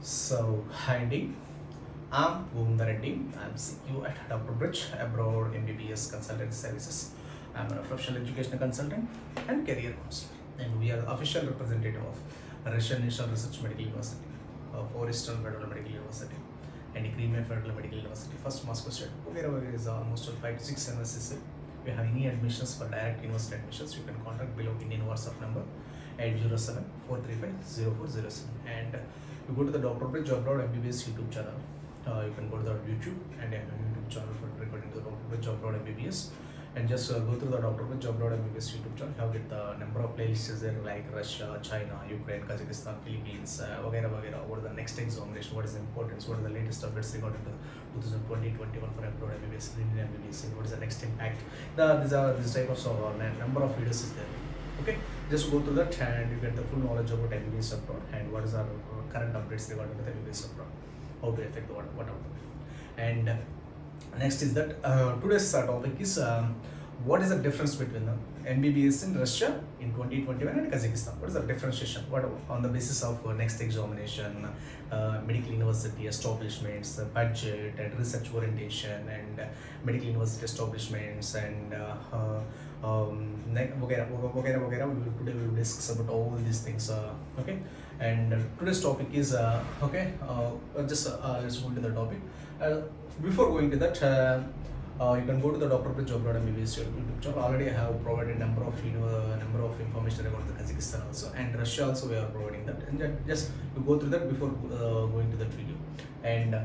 Hi Andy, I'm Govinda Reddy. I'm CEO at Dr. Bridge Abroad MBBS Consultant Services. I'm an professional educational consultant and career counselor, and we are the official representative of Russian National Research Medical University, Forestern Federal Medical University, and Crimea Federal Medical University. First Moscow State. Wherever is almost 5 to 6 universities. If you have any admissions for direct university admissions, you can contact below Indian WhatsApp number 807 435 0407, and you go to the Dr. Bridge Abroad MBBS YouTube channel. You can go to the YouTube and have a YouTube channel for recording to the Dr. Bridge Abroad MBBS, and just go through the Dr. Bridge Abroad MBBS YouTube channel. You have get the number of playlists there like Russia, China, Ukraine, Kazakhstan, Philippines, वगैरह वगैरह. What is the next examination? What is the importance? What is the latest updates regarding to 2020-21 for Abroad MBBS, Indian MBBS? What is the next impact? This type of number of videos is there. Okay, just go through that and you get the full knowledge about MBBS abroad and what is our current updates regarding the MBBS abroad, how to affect whatever. And next is that today's topic is what is the difference between the MBBS in Russia in 2021 and Kazakhstan? What is the differentiation? What on the basis of next examination, medical university establishments, budget and research orientation, and medical university establishments and today we will discuss about all these things. Okay, and today's topic is let's go to the topic. Before going to that, you can go to the Dr. Bridge Abroad MBBS YouTube channel. Already I have provided number of information about the Kazakhstan also, and Russia also we are providing that, and just you go through that before going to that video. And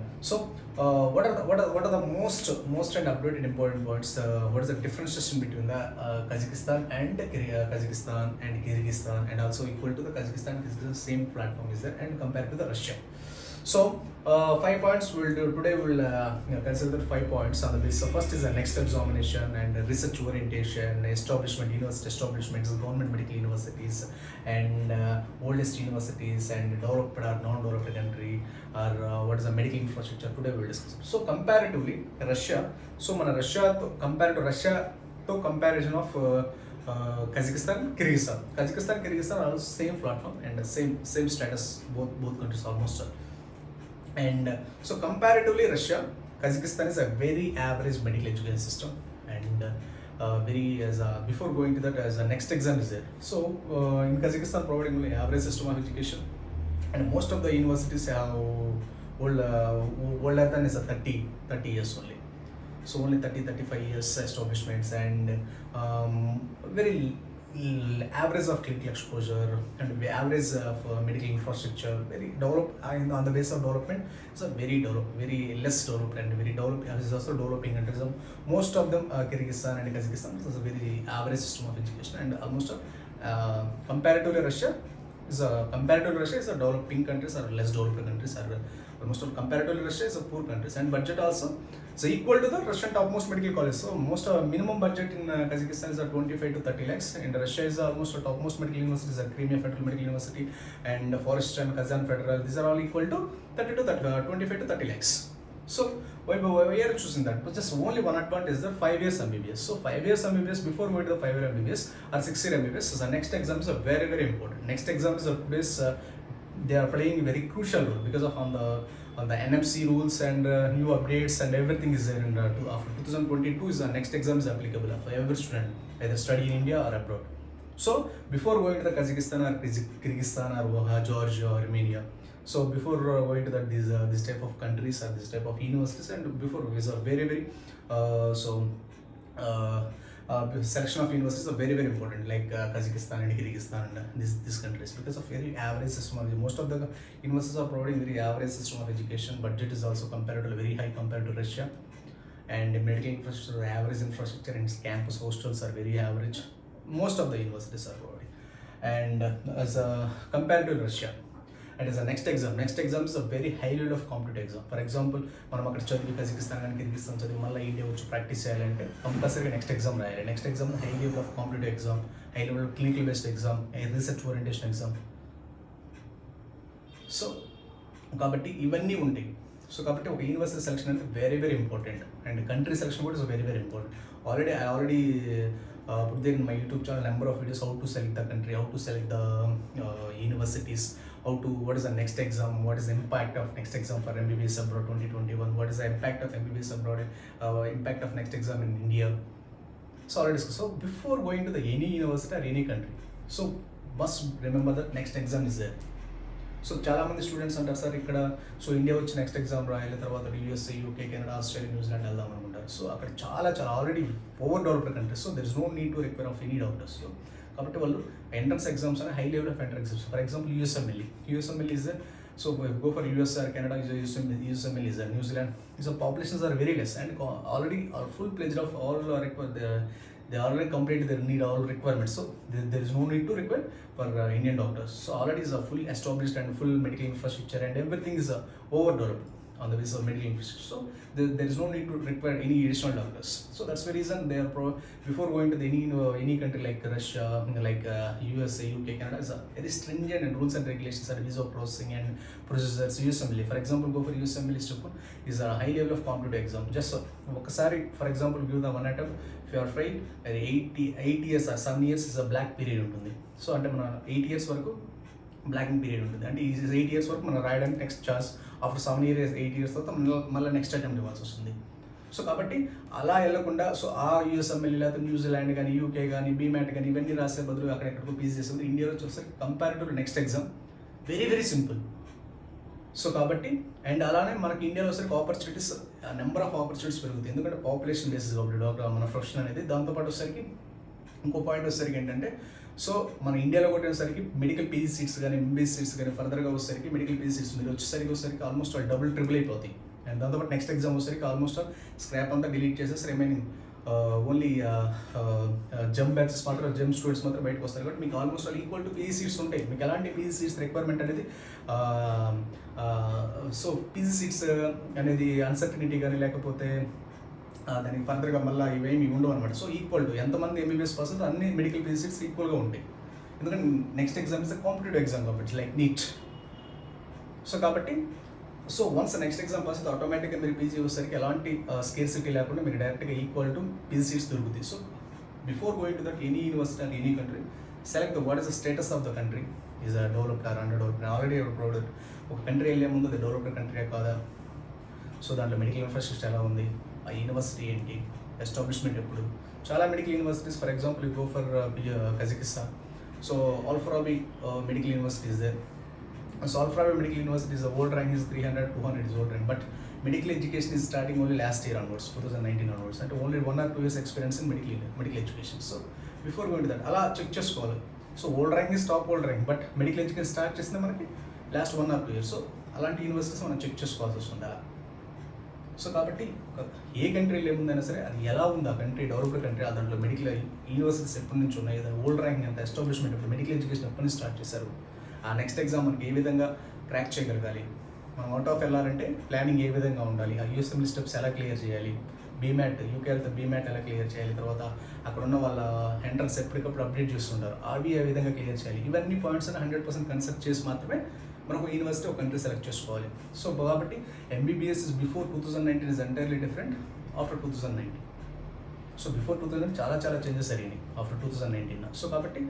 what are the most and updated important points? What is the differentiation between the Kazakhstan and Kyrgyzstan, and also equal to the Kazakhstan same platform is there, and compared to the Russia. So 5 points we'll do today. We'll consider 5 points on the basis. So first is the next examination and research orientation, establishment, university establishments, government medical universities, and oldest universities, and developed or non-developed country, or what is the medical infrastructure. Today we'll discuss. So comparatively, Russia. So Russia compared to Russia, to comparison of Kazakhstan, Kyrgyzstan are also same platform and same status. Both countries almost. And so comparatively Russia, Kazakhstan is a very average medical education system, and before going to that, as a next exam is there. So in Kazakhstan providing only average system of education, and most of the universities have older than is a 30 years only. So only 35 years establishments, and very average of clinical exposure, and average of medical infrastructure, very developed on the base of development. It's a very less developed, and very developed is also developing countries. Most of them Kyrgyzstan and Kazakhstan is a very average system of education, and almost comparatively Russia is a developing countries or less developed countries, are almost comparatively Russia is a poor countries, and budget also so equal to the Russian topmost medical college. So most minimum budget in Kazakhstan is 25 to 30 lakhs, and Russia is almost topmost medical universities are Crimea Federal Medical University and Forest and Kazan Federal. These are all equal to 25 to 30 lakhs. So why are you choosing that? But just only one advantage is the 5 years MBBS. So 5 years MBBS before going to the 5-year MBBS or 6-year MBBS. So the next exam is very important. Next exam is today's. They are playing a very crucial role because of on the NMC rules and new updates and everything is there. In after 2022 is the next exam is applicable for every student, either study in India or abroad. So before going to the Kazakhstan or Kyrgyzstan or Georgia or Armenia, so before going to that this type of countries or this type of universities, and before is a very selection of universities are very important, like Kazakhstan and Kyrgyzstan and these countries, because of very average system of most of the universities are providing very average system of education. Budget is also comparatively very high compared to Russia, and medical infrastructure, average infrastructure, and campus hostels are very average. Most of the universities are providing, and as compared to Russia. And as a next exam is a very high level of competitive exam. For example, మనం అక్కడ చదివి Kazakhstan కానీ కిర్గిస్తాన్ చదివి మళ్ళీ India వచ్చి practice చేయాలంటే కంపల్సరీగా next exam రాయాలి. Next exam high level of competitive exam, high level of clinical based exam, research orientation exam. So కాబట్టి ఇవన్నీ ఉంటాయి. సో కాబట్టి ఒక యూనివర్సిటీ సెలక్షన్ అంటే very important, and country selection కూడా is very important. I already put there in my YouTube channel number of videos how to select the country, how to select the universities, how to what is the next exam, what is the impact of next exam for MBBS abroad 2021, what is the impact of MBBS abroad, impact of next exam in India. So already discussed. So before going to the any university or any country, so must remember that next exam is there. So చాలామంది students అంటారు sir ఇక్కడ so India వచ్చి next exam రాయాలి, తర్వాత USA, UK, Canada, Australia, New Zealand వెళ్దాం అనుకుంటారు. So అక్కడ చాలా already over developed countries. So there is no need to require of any doctors. So కాబట్టి వాళ్ళు ఎంట్రన్స్ ఎగ్జామ్స్ అని high level of entrance exams. For example USML is so go for US or Canada USML is New Zealand is populations are very less and already full ప్లేజ్డ్ of all they already completed their need all requirements, so there is no need to require for Indian doctors. So already is a fully established and full medical infrastructure and everything is overdeveloped on the basis of medical infrastructure. So there is no need to require any additional doctors. So that's the reason they are before going to any country like Russia, like USA, UK, Canada is a very stringent and rules and regulations and visa processing and procedures. USMLE, for example, go for USMLE is a high level of competitive exam. Just ఒకసారి for example give the one attempt, if you are afraid 8 years or 7 years is a black period ఉంటుంది. So అంటే మన 8 years వరకు blocking period ఉంటుంది. అంటే ఈ 8 years వరకు మనం రాయడానికి next chance, after 7 years 8 years తర్వాత మళ్ళీ నెక్స్ట్ అటెంప్ట్ ఇవ్వాల్సి వస్తుంది. సో కాబట్టి అలా వెళ్ళకుండా సో ఆ యూఎస్ఎంఎల్ లేకపోతే న్యూజిలాండ్ కానీ యూకే కానీ బీమ్యాట్ కానీ ఇవన్నీ రాసే బదులు అక్కడెక్కడికో పీజీ చేసేది ఇండియాలో వచ్చేసరికి comparative next exam very simple. So కాబట్టి అండ్ అలానే మనకి ఇండియాలో వచ్చేసరికి ఆపర్చునిటీస్ నెంబర్ ఆఫ్ ఆపర్చునిటీస్ పెరుగుతాయి. ఎందుకంటే పాపులేషన్ బేసిస్ కాబట్టి డాక్టర్ మన ప్రొఫెషన్ అనేది. దాంతోపాటు వచ్చేసరికి ఇంకో పాయింట్ వచ్చేసరికి ఏంటంటే సో మన ఇండియాలో కొట్టేసరికి మెడికల్ పీజీ సీట్స్ కానీ ఎంబీబీఎస్ సీట్స్ కానీ ఫర్దర్గా వచ్చేసరికి మెడికల్ పీజీ సీట్స్ మీరు వచ్చేసరికి ఆల్మోస్ట్ డబుల్ ట్రిపుల్ అయిపోతాయి. అండ్ దాంతోపాటు నెక్స్ట్ ఎగ్జామ్ వచ్చేసరికి ఆల్మోస్ట్ స్క్రాప్ అంతా డిలీట్ చేసేసి రిమైనింగ్ ఓన్లీ జమ్ బ్యాచెస్ మాత్రం జమ్ స్టూడెంట్స్ మాత్రం బయటకు వస్తారు. కాబట్టి మీకు almost all equal to PG seats ఉంటాయి. మీకు ఎలాంటి పీజీ సీట్స్ రిక్వైర్మెంట్ అనేది సో పీజీ సీట్స్ అనేది అన్సర్టనిటీ కానీ లేకపోతే దానికి ఫర్దర్గా మళ్ళీ ఇవేమి ఉండవు అనమాట. సో ఈక్వల్ టు ఎంతమంది ఎంబీబీఎస్ పాస్ అవుతుంది అన్ని మెడికల్ పీజీ సీట్స్ ఈక్వల్గా ఉంటాయి. ఎందుకంటే next exam is competitive exam కాబట్టి లైక్ నీట్. సో కాబట్టి so once next exam pass అయితే ఆటోమేటిక్గా మీరు పీజీ వచ్చేసరికి ఎలాంటి స్కేర్సిటీ లేకుండా మీకు డైరెక్ట్గా ఈక్వల్ టు పీజీ సీట్స్ దొరుకుతాయి. So before going to that any university and any country select the what is the status of the country, is a developed are under developed. Already developed ఒక country వెళ్ళే ముందు అది developed country కాదా, so దాంట్లో medical infrastructure ఎలా ఉంది, ఆ university ఏంటి, ఎస్టాబ్లిష్మెంట్ ఎప్పుడు. చాలా medical universities for example you go for Kazakhstan, so Al-Farabi medical university is there. So Al-Farabi medical university is the old rank is 300, 200 is old rank, but medical education is starting only last year onwards, 2019 onwards, and only 1 or 2 years experience in medical education. So before going to that అలా check చేసుకోవాలి. So old rank is top old rank, but medical education start చేసింది మనకి last 1 or 2 years. So అలాంటి universities మనం check చేసుకోవాల్సి వస్తుంది అలా. So కాబట్టి ఏ కంట్రీలో ఏముందైనా సరే అది ఎలా ఉంది ఆ కంట్రీ, డెవలప్డ్ కంట్రీ, దాంట్లో మెడికల్ యూనివర్సిటీస్ ఎప్పటి నుంచి ఉన్నాయి, ఓల్డ్ ర్యాంక్ ఎంత, ఎస్టాబ్లిష్మెంట్ ఎప్పుడు, మెడికల్ ఎడ్యుకేషన్ ఎప్పటి నుంచి స్టార్ట్ చేశారు, ఆ నెక్స్ట్ ఎగ్జామ్ మనకి ఏ విధంగా క్రాక్ చేయగలగాలి, మనం అవుట్ ఆఫ్ వెళ్ళాలంటే ప్లానింగ్ ఏ విధంగా ఉండాలి, ఆ యూఎస్ఎంఎల్ స్టెప్స్ ఎలా క్లియర్ చేయాలి, బీమ్యాట్ యూకే వెళ్తే బీమ్యాట్ ఎలా క్లియర్ చేయాలి, తర్వాత అక్కడ ఉన్న వాళ్ళ ఎంట్రన్స్ ఎప్పటికప్పుడు అప్డేట్ చేస్తుంటారు, అవి ఏ విధంగా క్లియర్ చేయాలి, ఇవన్నీ పాయింట్స్ అని 100% కన్సల్ట్ చేసి మాత్రమే మనం ఒక యూనివర్సిటీ ఒక కంట్రీ సెలెక్ట్ చేసుకోవాలి. సో కాబట్టి MBBS is before 2019 is entirely different after 2019. So before 2000 చాలా చేంజెస్ జరిగినాయి ఆఫ్టర్ 2019. సో కాబట్టి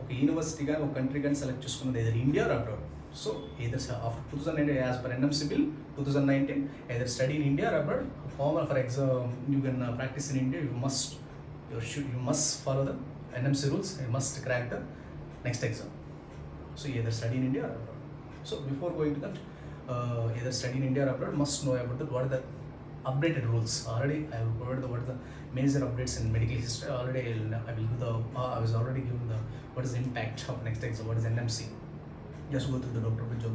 ఒక యూనివర్సిటీ కానీ ఒక కంట్రీ కానీ సెలెక్ట్ చేసుకున్నది ఏదైనా India or abroad. So either after 2019 as per NMC bill 2019 either study in India or abroad, formal for exam you can practice in India, you must follow the NMC rules, you must crack the next exam. So either study in India or abroad. So before going to that, either study in India or abroad, must know about what are the updated rules. Already I have provided what are the major updates in medical history. Already I will give I was already given the what is the impact of next exam, what is NMC. Just go through the Dr. Job